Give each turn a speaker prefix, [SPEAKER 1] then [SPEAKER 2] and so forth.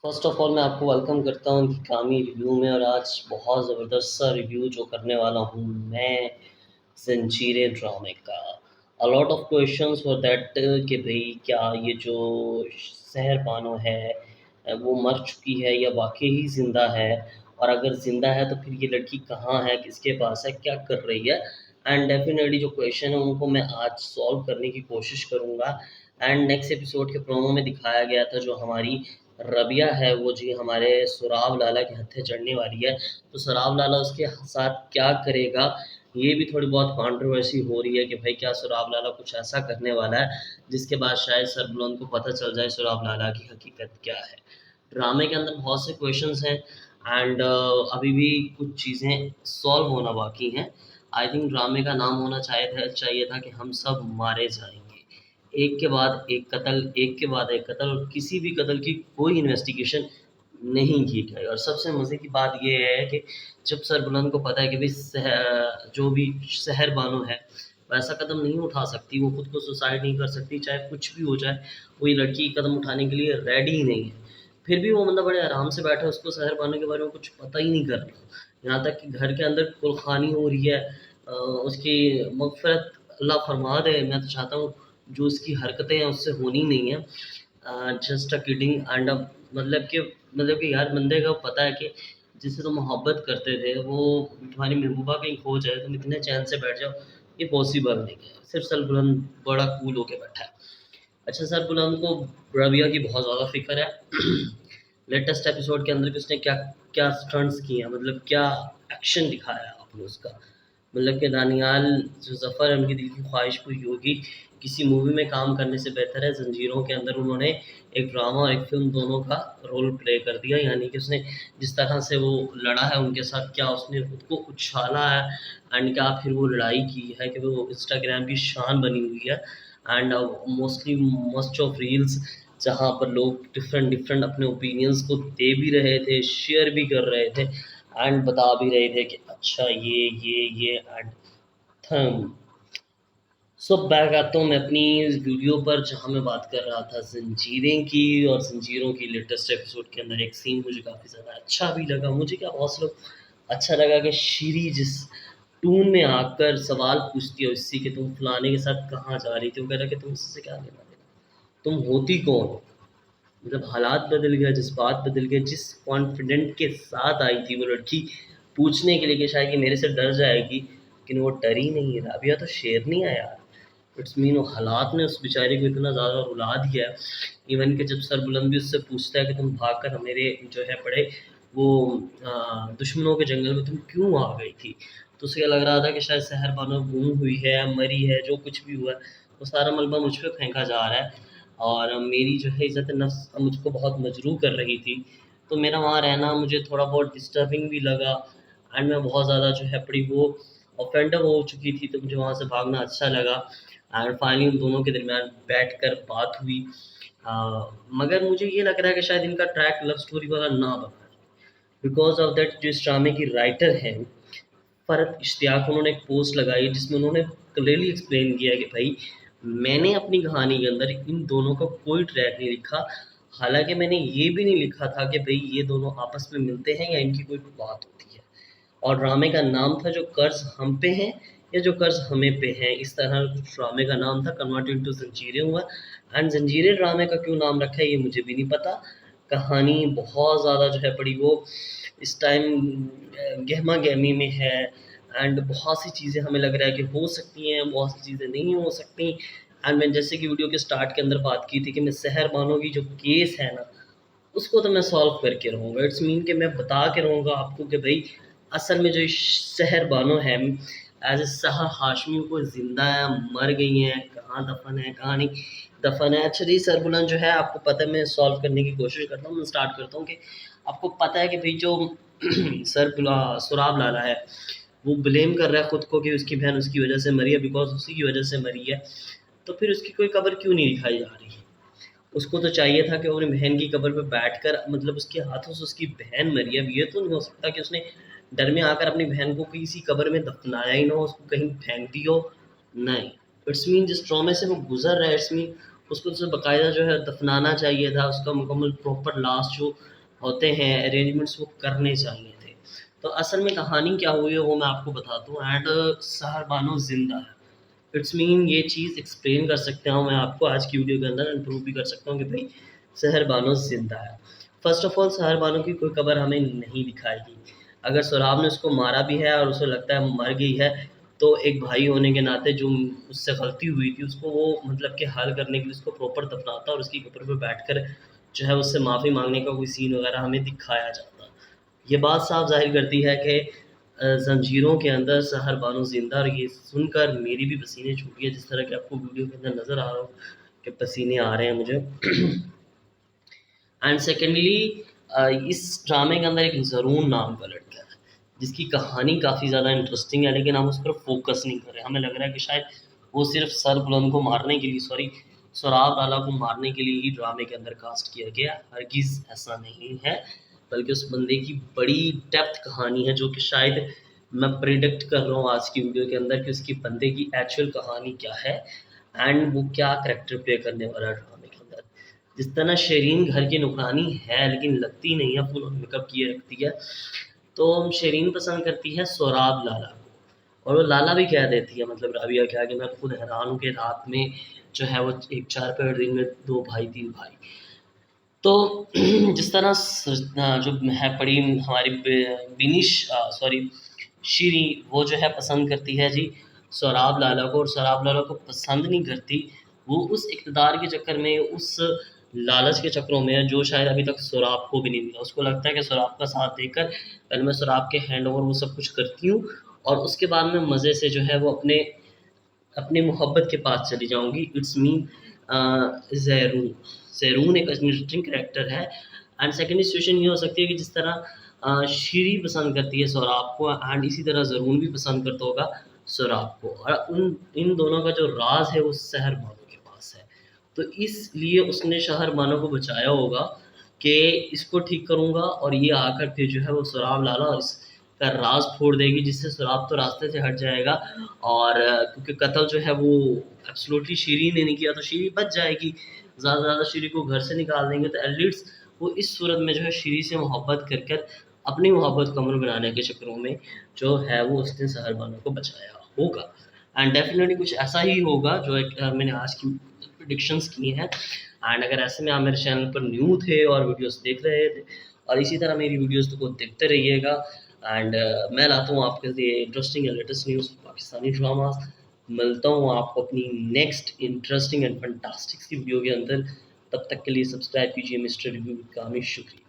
[SPEAKER 1] First of all मैं आपको welcome करता हूँ इंतकामी रिव्यू में और आज बहुत ज़बरदस्त सा रिव्यू जो करने वाला हूँ मैं ज़ंजीरें ड्रामे का। A lot of questions for that कि भई क्या ये जो सहर बानो है वो मर चुकी है या वाक़ई ही ज़िंदा है? और अगर ज़िंदा है तो फिर ये लड़की कहाँ है, किसके पास है, क्या कर रही है? एंड डेफ़िनेटली जो क्वेश्चन है उनको मैं आज सॉल्व करने की कोशिश करूँगा। एंड नेक्स्ट एपिसोड के प्रोमो में दिखाया गया था जो हमारी रबिया है वो जी हमारे सुराब लाला के हत्थे चढ़ने वाली है, तो सुराब लाला उसके साथ क्या करेगा, ये भी थोड़ी बहुत कंट्रोवर्सी हो रही है कि भाई क्या सुराब लाला कुछ ऐसा करने वाला है, जिसके बाद शायद सरबुलंद को पता चल जाए सुराब लाला की हकीकत क्या है। ड्रामे के अंदर बहुत से क्वेश्चंस हैं एंड अभी भी कुछ चीज़ें सॉल्व होना बाकी हैं। आई थिंक ड्रामे का नाम होना चाहिए था कि हम सब मारे जाएँगे। एक के बाद एक कत्ल, एक के बाद एक कत्ल और किसी भी कत्ल की कोई इन्वेस्टिगेशन नहीं की गई और सबसे मज़े की बात ये है कि जब सरबुलंद को पता है कि भई जो भी सहर बानो है, वो ऐसा कदम नहीं उठा सकती, वो खुद को सुसाइड नहीं कर सकती, चाहे कुछ भी हो जाए, वो ये लड़की कदम उठाने के लिए रेडी ही नहीं है। फिर भी वो बंदा बड़े आराम से बैठा है, उसको सहर बानो के बारे में कुछ पता ही नहीं कर रहा। यहाँ तक कि घर के अंदर कुलखानी हो रही है, उसकी मग़फ़िरत अल्लाह फ़रमा दे, मैं तो चाहता हूँ जो उसकी हरकतें हैं उससे होनी नहीं है। जस्ट अ किडिंग एंड मतलब कि यार बंदे को पता है कि जिससे तुम मोहब्बत करते थे वो तुम्हारी महबूबा कहीं खो जाए, तुम इतने चैन से बैठ जाओ, ये पॉसिबल नहीं है। सिर्फ़ सरबुलंद बड़ा कूल होके बैठा है। अच्छा सरबुलंद को रबिया की बहुत ज़्यादा फ़िक्र है। लेटेस्ट एपिसोड के अंदर भी उसने क्या क्या स्टंट्स किए हैं, मतलब क्या एक्शन दिखाया है आपने उसका। मतलब कि दानियाल जो ज़फ़र है उनकी दिल की ख्वाहिश पूरी होगी। किसी मूवी में काम करने से बेहतर है ज़ंजीरों के अंदर उन्होंने एक ड्रामा और एक फ़िल्म दोनों का रोल प्ले कर दिया। यानी कि उसने जिस तरह से वो लड़ा है उनके साथ, क्या उसने खुद को उछाला है एंड क्या फिर वो लड़ाई की है कि वो इंस्टाग्राम की शान बनी हुई है। And mostly most of reels जहाँ पर लोग डिफरेंट अपने ओपिनियंस को दे भी रहे थे, शेयर भी कर रहे थे एंड बता भी रहे थे कि अच्छा ये एंड थम। सो बैक आता हूँ मैं अपनी इस वीडियो पर जहाँ मैं बात कर रहा था ज़ंजीरें की और ज़ंजीरों की लेटेस्ट एपिसोड के अंदर एक सीन मुझे काफ़ी ज़्यादा अच्छा भी लगा। मुझे क्या बहुत लोग अच्छा लगा कि शीरी जिस टून में आकर सवाल पूछती है उससे कि तुम फलाने के साथ कहाँ जा रही थी, वो कह रहा है कि तुम इससे क्या लेना देना, तुम होती कौन हो। मतलब हालात बदल गए, जज़्बात बदल गए, जिस कॉन्फिडेंट के साथ आई थी वो लड़की पूछने के लिए कि शायद ये मेरे से डर जाएगी, लेकिन वो डरी नहीं है। राबिया तो शेरनी है यार। इट्स मीन वो हालात ने उस बेचारे को इतना ज़्यादा रुला दिया है। इवन कि जब सरबुलंद भी उससे पूछता है कि तुम भागकर मेरे जो है बड़े वो दुश्मनों के जंगल में तुम क्यों आ गई थी? तो उसे लग रहा था कि शायद सहर बानो गुम हुई है, मरी है, जो कुछ भी हुआ है, वो सारा मलबा मुझ पे फेंका जा रहा है और मेरी जो है इज़्ज़त-ए-नफ़्स मुझको बहुत मजरूह कर रही थी। तो मेरा वहाँ रहना मुझे थोड़ा बहुत डिस्टर्बिंग भी लगा एंड मैं बहुत ज़्यादा जो है बड़ी वो ऑफेंडर हो चुकी थी, तो मुझे वहाँ से भागना अच्छा लगा एंड फाइनली उन दोनों के दरमियान बैठकर बात हुई। मगर मुझे ये लग रहा है कि शायद इनका ट्रैक लव स्टोरी वाला ना बना है, बिकॉज़ ऑफ दैट जो इस ड्रामे की राइटर हैं फ़रहत इश्तियाक, उन्होंने एक पोस्ट लगाई जिसमें उन्होंने क्लियरली एक्सप्लेन किया कि भाई मैंने अपनी कहानी के अंदर इन दोनों का कोई ट्रैक नहीं लिखा। हालाँकि मैंने ये भी नहीं लिखा था कि भई ये दोनों आपस में मिलते हैं या इनकी कोई बात होती है। और ड्रामे का नाम था जो कर्ज़ हम पे हैं या जो कर्ज़ हमें पे हैं, इस तरह कुछ ड्रामे का नाम था, कन्वर्ट इनटू ज़ंजीरें हुआ एंड ज़ंजीरें ड्रामे का क्यों नाम रखा है ये मुझे भी नहीं पता। कहानी बहुत ज़्यादा जो है बड़ी वो इस टाइम गहमा-गहमी में है एंड बहुत सी चीज़ें हमें लग रहा है कि हो सकती हैं, बहुत सी चीज़ें नहीं हो सकती एंड मैं जैसे कि वीडियो के स्टार्ट के अंदर बात की थी कि मैं सहर बानो की जो केस है ना, उसको तो मैं सॉल्व करके रहूँगा। इट्स मीन कि मैं बता के रहूँगा आपको कि भई असल में जो सहर बानो है एज़ अ सहा हाशमी वो ज़िंदा है, मर गई हैं, कहाँ दफ़न है, कहाँ नहीं दफ़न है। अच्छा जी सरबुलंद जो है आपको पता है मैं सॉल्व करने की कोशिश करता हूँ, मैं स्टार्ट करता हूँ कि आपको पता है कि भई जो सुराब लाला है, वो ब्लेम कर रहा है खुद को कि उसकी बहन उसकी वज़ह से मरी है, बिकॉज़ उसी की वज़ह से मरी है। तो फिर उसकी कोई कब्र क्यों नहीं दिखाई जा रही है? उसको तो चाहिए था कि वो अपनी बहन की कब्र पे बैठकर मतलब उसके हाथों से उसकी बहन मरी है। अब ये तो नहीं हो सकता कि उसने डर में आकर अपनी बहन को किसी कब्र में दफनाया ही ना हो, उसको कहीं फेंक दी हो, नहीं। इट्स मीन जिस ट्रॉमे से वो गुज़र रहा है, इट्स मीन उसको तो बाकायदा जो है दफनाना चाहिए था, उसका मुकम्मल प्रॉपर लास्ट जो होते हैं अरेंजमेंट्स वो करने चाहिए थे। तो असल में कहानी क्या हुई है वो मैं आपको बताता हूँ। एंड सहर बानो जिंदा है, इट्स मीन ये चीज़ एक्सप्लेन कर सकता हूँ मैं आपको आज की वीडियो के अंदर, एंड प्रूव भी कर सकता हूँ कि भाई सहर बानो जिंदा है। फर्स्ट ऑफ ऑल सहर बानो की कोई कबर हमें नहीं दिखाई दी। अगर सौराब ने उसको मारा भी है और उसे लगता है मर गई है, तो एक भाई होने के नाते जो उससे गलती हुई थी उसको वो मतलब कि हल करने के लिए उसको प्रॉपर दफनाता और उसकी कब्र पे बैठकर जो है उससे माफ़ी मांगने का कोई सीन वगैरह हमें दिखाया जाता। ये बात साफ जाहिर करती है कि ज़ंजीरों के अंदर सहर बानो ज़िंदा, और ये सुनकर मेरी भी पसीने छूटी है, जिस तरह कि आपको वीडियो के अंदर नज़र आ रहा हो कि पसीने आ रहे हैं मुझे। एंड सेकेंडली इस ड्रामे के अंदर एक ज़रून नाम का लड़का है जिसकी कहानी काफ़ी ज़्यादा इंटरेस्टिंग है, लेकिन हम उस पर फोकस नहीं कर रहे। हमें लग रहा है कि शायद वो सिर्फ सर बुलंद को मारने के लिए, सॉरी सोराब लाला को मारने के लिए ही ड्रामे के अंदर कास्ट किया गया। हरगिज़ ऐसा नहीं है, बल्कि उस बंदे की बड़ी डेप्थ कहानी है जो कि शायद मैं प्रिडिक्ट कर रहा हूँ आज की वीडियो के अंदर कि उसकी बंदे की एक्चुअल कहानी क्या है एंड वो क्या करेक्टर प्ले करने वाला है ड्रामे के अंदर। जिस तरह शेरीन घर की नुकरानी है लेकिन लगती नहीं है, फुल मेकअप किए रखती है, तो शेरीन पसंद करती है सोराब लाला को, और वो लाला भी कह देती है, मतलब राबिया क्या कि मैं खुद हैरान हूँ कि रात में जो है वो एक 4 पेड़ दिन में 2 भाई 3 भाई। तो जिस तरह जो है पड़ी हमारी बिनिश सॉरी शीरी, वो जो है पसंद करती है जी सोराब लाला को, और सोराब लाला को पसंद नहीं करती। वो उस इक़्तिदार के चक्कर में, उस लालच के चक्करों में है जो शायद अभी तक सोराब को भी नहीं मिला। उसको लगता है कि सोराब का साथ देकर पहले मैं सोराब के हैंड ओवर वो सब कुछ करती हूँ और उसके बाद में मज़े से जो है वो अपने अपने मोहब्बत के पास चली जाऊँगी। It's mean ज़ैरून। ज़ैरून एक इंटरेस्टिंग कैरेक्टर है। एंड सेकंड सिचुएशन ये हो सकती है कि जिस तरह शीरी पसंद करती है सोराब को, एंड इसी तरह ज़रून भी पसंद करता होगा सोराब को, और उन इन दोनों का जो राज है वो शहर बानो के पास है। तो इसलिए उसने शहर बानो को बचाया होगा कि इसको ठीक करूँगा, और ये आकर फिर जो है वो सोराब लाला और इसका राज फोड़ देगी, जिससे सोराब तो रास्ते से हट जाएगा। और क्योंकि कत्ल जो है वो एब्सोल्युटली शीरी ने नहीं किया तो शीरी बच जाएगी। ज़्यादा से ज़्यादा शीरी को घर से निकाल देंगे तो एटलीस्ट वो इस सूरत में जो है शीरी से मोहब्बत कर कर अपनी मोहब्बत को अमल बनाने के चक्करों में जो है वो उसने सहर बानो को बचाया होगा। एंड डेफिनेटली कुछ ऐसा ही होगा जो एक मैंने आज की प्रिडिक्शंस की हैं। एंड अगर ऐसे में आप मेरे चैनल पर न्यू थे और वीडियोस देख रहे थे और इसी तरह मेरी वीडियोस को देखते रहिएगा, एंड मैं लाता हूँ आपके लिए interesting and latest news Pakistani dramas. मिलता हूँ आपको अपनी नेक्स्ट इंटरेस्टिंग एंड फंटास्टिक सी वीडियो के अंदर। तब तक के लिए सब्सक्राइब कीजिए मिस्टर रिव्यू विद कामिश। शुक्रिया।